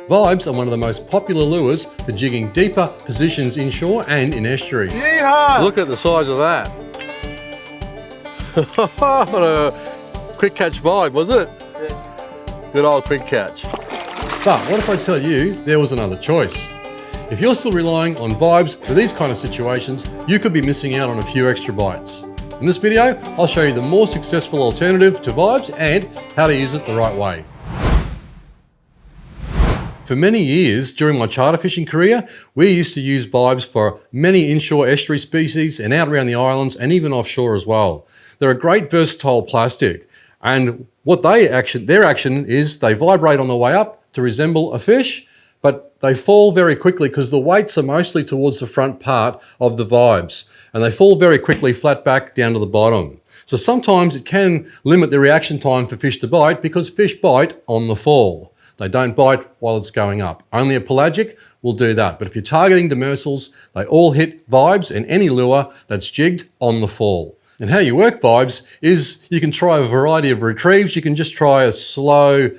Vibes are one of the most popular lures for jigging deeper positions inshore and in estuaries. Yeehaw! Look at the size of that. What a quick catch vibe, was it? Yeah. Good old quick catch. But what if I tell you there was another choice? If you're still relying on vibes for these kind of situations, you could be missing out on a few extra bites. In this video, I'll show you the more successful alternative to vibes and how to use it the right way. For many years during my charter fishing career, we used to use vibes for many inshore estuary species and out around the islands and even offshore as well. They're a great versatile plastic, and what their action is they vibrate on the way up to resemble a fish, but they fall very quickly because the weights are mostly towards the front part of the vibes, and they fall very quickly flat back down to the bottom. So sometimes it can limit the reaction time for fish to bite because fish bite on the fall. They don't bite while it's going up. Only a pelagic will do that. But if you're targeting demersals, they all hit vibes and any lure that's jigged on the fall. And how you work vibes is you can try a variety of retrieves. You can just try a slow,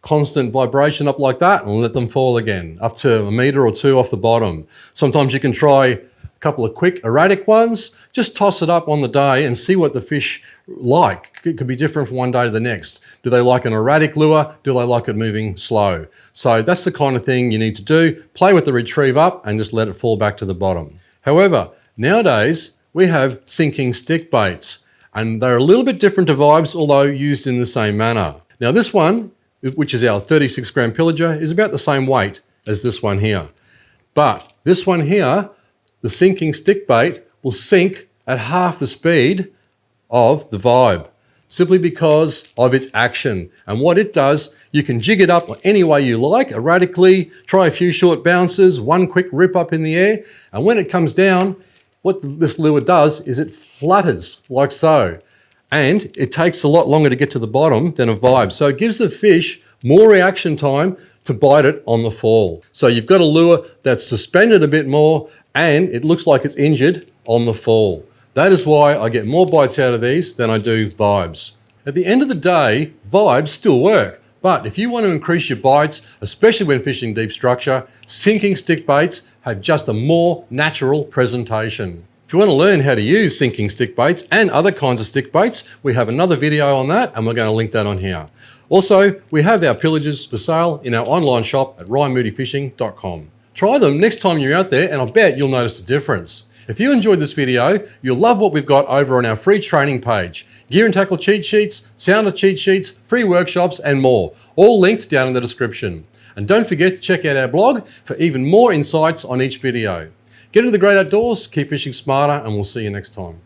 constant vibration up like that and let them fall again, up to a metre or two off the bottom. Sometimes you can try a couple of quick erratic ones. Just toss it up on the day and see what the fish like. It could be different from one day to the next. Do they like an erratic lure? Do they like it moving slow? So that's the kind of thing you need to do. Play with the retrieve up and just let it fall back to the bottom. However, nowadays we have sinking stick baits, and they're a little bit different to vibes, although used in the same manner. Now this one, which is our 36 gram pillager, is about the same weight as this one here. But this one here, the sinking stick bait, will sink at half the speed of the vibe, simply because of its action. And what it does, you can jig it up any way you like, erratically, try a few short bounces, one quick rip up in the air, and when it comes down, what this lure does is it flutters like so. And it takes a lot longer to get to the bottom than a vibe. So it gives the fish more reaction time to bite it on the fall. So you've got a lure that's suspended a bit more and it looks like it's injured on the fall. That is why I get more bites out of these than I do vibes. At the end of the day, vibes still work. But if you want to increase your bites, especially when fishing deep structure, sinking stick baits have just a more natural presentation. If you want to learn how to use sinking stick baits and other kinds of stick baits, we have another video on that and we're going to link that on here. Also, we have our pillages for sale in our online shop at ryanmoodifishing.com. Try them next time you're out there and I bet you'll notice the difference. If you enjoyed this video, you'll love what we've got over on our free training page. Gear and tackle cheat sheets, sounder cheat sheets, free workshops and more, all linked down in the description. And don't forget to check out our blog for even more insights on each video. Get into the great outdoors, keep fishing smarter, and we'll see you next time.